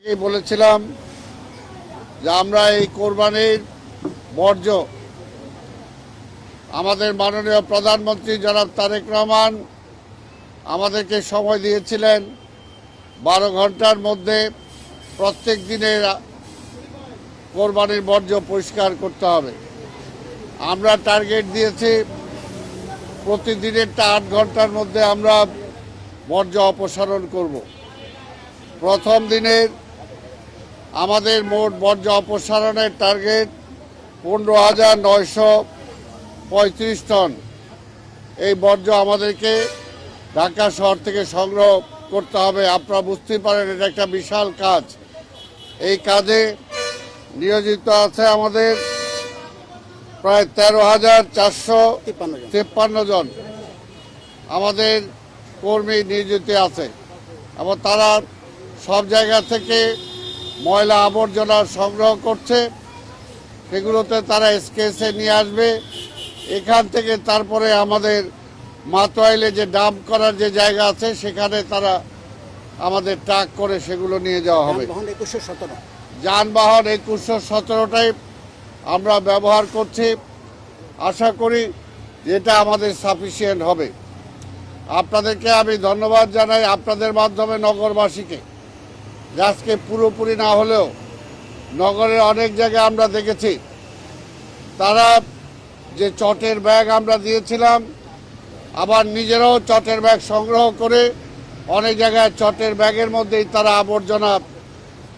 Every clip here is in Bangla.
আগেই বলেছিলাম যে আমরা এই কোরবানির বর্জ্য আমাদের মাননীয় প্রধানমন্ত্রী জনাব তারেক রহমান আমাদেরকে সময় দিয়েছিলেন 12 ঘন্টার মধ্যে প্রত্যেক দিনের কোরবানির বর্জ্য পরিষ্কার করতে হবে। আমরা টার্গেট দিয়েছি প্রতিদিনেরটা 8 ঘন্টার মধ্যে আমরা বর্জ্য অপসারণ করব। প্রথম দিনের আমাদের মোট বর্জ্য অপসারণের টার্গেট 15,935 টন। এই বর্জ্য আমাদেরকে ঢাকা শহর থেকে সংগ্রহ করতে হবে। আপনারা বুঝতেই পারেন এটা একটা বিশাল কাজ। এই কাজে নিয়োজিত আছে আমাদের প্রায় 13,453 জন আমাদের কর্মী নিয়োজিত আছে এবং তারা সব জায়গা থেকে ময়লা আবর্জনা সংগ্রহ করছে। সেগুলোতে তারা স্কেচে নিয়ে আসবে। এখান থেকে তারপরে আমাদের মাতোয়াইলে যে ডাম্প করার যে জায়গা আছে সেখানে তারা আমাদের ট্রাক করে সেগুলো নিয়ে যাওয়া হবে। যানবাহন 2117টাই আমরা ব্যবহার করছি। আশা করি যেটা আমাদের সাফিসিয়েন্ট হবে। আপনাদেরকে আমি ধন্যবাদ জানাই আপনাদের মাধ্যমে নগরবাসীকে। আজকে পুরোপুরি না হলেও নগরের অনেক জায়গায় আমরা দেখেছি তারা যে চটের ব্যাগ আমরা দিয়েছিলাম আবার নিজেরাও চটের ব্যাগ সংগ্রহ করে অনেক জায়গায় চটের ব্যাগের মধ্যেই তারা আবর্জনা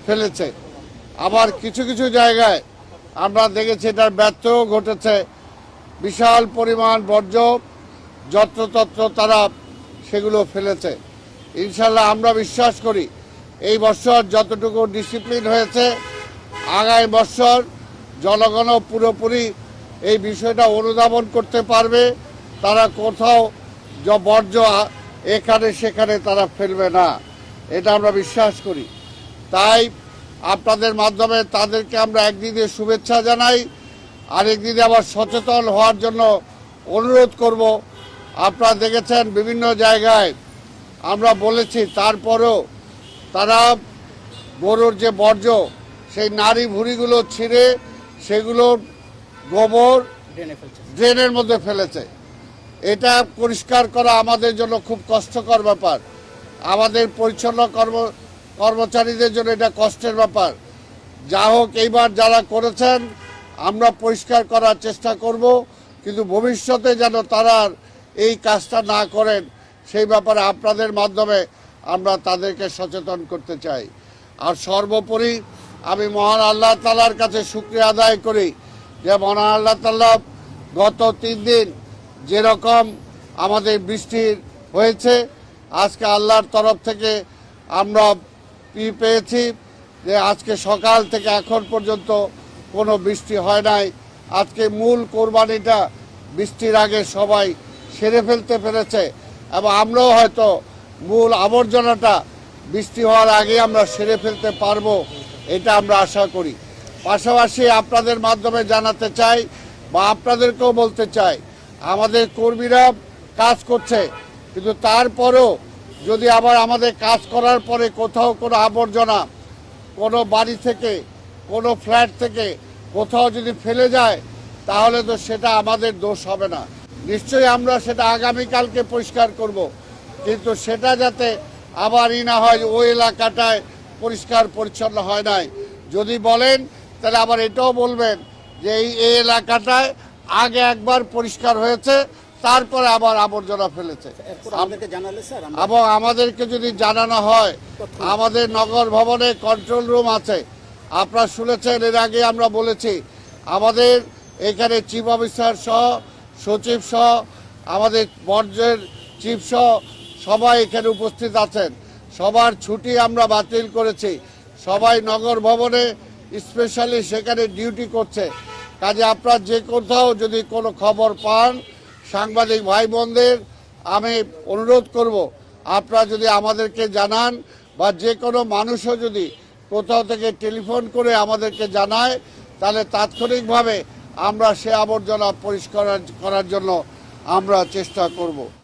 ফেলেছে। আবার কিছু কিছু জায়গায় আমরা দেখেছি এটার ব্যত্যয়ও ঘটেছে। বিশাল পরিমাণ বর্জ্য যত্রতত্র তারা সেগুলো ফেলেছে। ইনশাল্লাহ আমরা বিশ্বাস করি এই বছর যতটুকু ডিসিপ্লিন হয়েছে আগামী বছর জনগণও পুরোপুরি এই বিষয়টা অনুধাবন করতে পারবে। তারা কোথাও বর্জ্য এখানে সেখানে তারা ফেলবে না, এটা আমরা বিশ্বাস করি। তাই আপনাদের মাধ্যমে তাদেরকে আমরা একদিকে শুভেচ্ছা জানাই, আরেকদিকে আবার সচেতন হওয়ার জন্য অনুরোধ করব। আপনারা দেখেছেন বিভিন্ন জায়গায় আমরা বলেছি, তারপরেও তারা গরুর যে বর্জ্য সেই নাড়ি ভুঁড়িগুলো ছিঁড়ে সেগুলো গোবর ড্রেনের মধ্যে ফেলেছে। এটা পরিষ্কার করা আমাদের জন্য খুব কষ্টকর ব্যাপার। আমাদের পরিচ্ছন্ন কর্মচারীদের জন্য এটা কষ্টের ব্যাপার। যা হোক, এইবার যারা করেছেন আমরা পরিষ্কার করার চেষ্টা করব, কিন্তু ভবিষ্যতে যেন তারা এই কাজটা না করেন সেই ব্যাপারে আপনাদের মাধ্যমে আমরা তাদেরকে সচেতন করতে চাই। আর সর্বোপরি আমি মহান আল্লাহ তাআলার কাছে শুকরিয়া আদায় করি যে মহান আল্লাহ তাআলা গত 3 দিন যেরকম আমাদের বৃষ্টি হয়েছে, আজকে আল্লাহর তরফ থেকে আমরা পেয়েছি যে আজকে সকাল থেকে এখন পর্যন্ত কোনো বৃষ্টি হয় নাই। আজকে মূল কোরবানিটা বৃষ্টির আগে সবাই সেরে ফেলতে পেরেছে এবং আমরাও হয়তো মূল আবর্জনাটা বৃষ্টি হওয়ার আগে আমরা সেরে ফেলতে পারবো, এটা আমরা আশা করি। পাশাপাশি আপনাদের মাধ্যমে জানাতে চাই বা আপনাদেরকেও বলতে চাই, আমাদের কর্মীরা কাজ করছে, কিন্তু তারপরেও যদি আবার আমাদের কাজ করার পরে কোথাও কোনো আবর্জনা কোনো বাড়ি থেকে কোনো ফ্ল্যাট থেকে কোথাও যদি ফেলে যায় তাহলে তো সেটা আমাদের দোষ হবে না। নিশ্চয়ই আমরা সেটা আগামীকালকে পরিষ্কার করব, কিন্তু সেটা যাতে আবার না হয় ওই এলাকাটায় পরিষ্কার পরিচ্ছন্ন হয় নাই। যদি বলেন তাহলে আবার এটাও বলবেন যে এই এলাকাটায় আগে একবার পরিষ্কার হয়েছে তারপরে আবার আবর্জনা ফেলেছে। এবং আমাদেরকে যদি জানানো হয়, আমাদের নগর ভবনে কন্ট্রোল রুম আছে। আপনারা শুনেছেন এর আগে আমরা বলেছি আমাদের এখানে চিফ অফিসার সহ সচিব সহ আমাদের বর্জ্যের চিফ সহ সবাই এখানে উপস্থিত আছেন। সবার ছুটি আমরা বাতিল করেছি। সবাই নগর ভবনে স্পেশালি সেখানে ডিউটি করছে। কাজে আপনারা যে কোথাও যদি কোনো খবর পান, সাংবাদিক ভাই বোনদের আমি অনুরোধ করব আপনারা যদি আমাদেরকে জানান বা যে কোনো মানুষও যদি কোথাও থেকে টেলিফোন করে আমাদেরকে জানায় তাহলে তাৎক্ষণিকভাবে আমরা সে আবর্জনা পরিষ্কার করার জন্য আমরা চেষ্টা করব।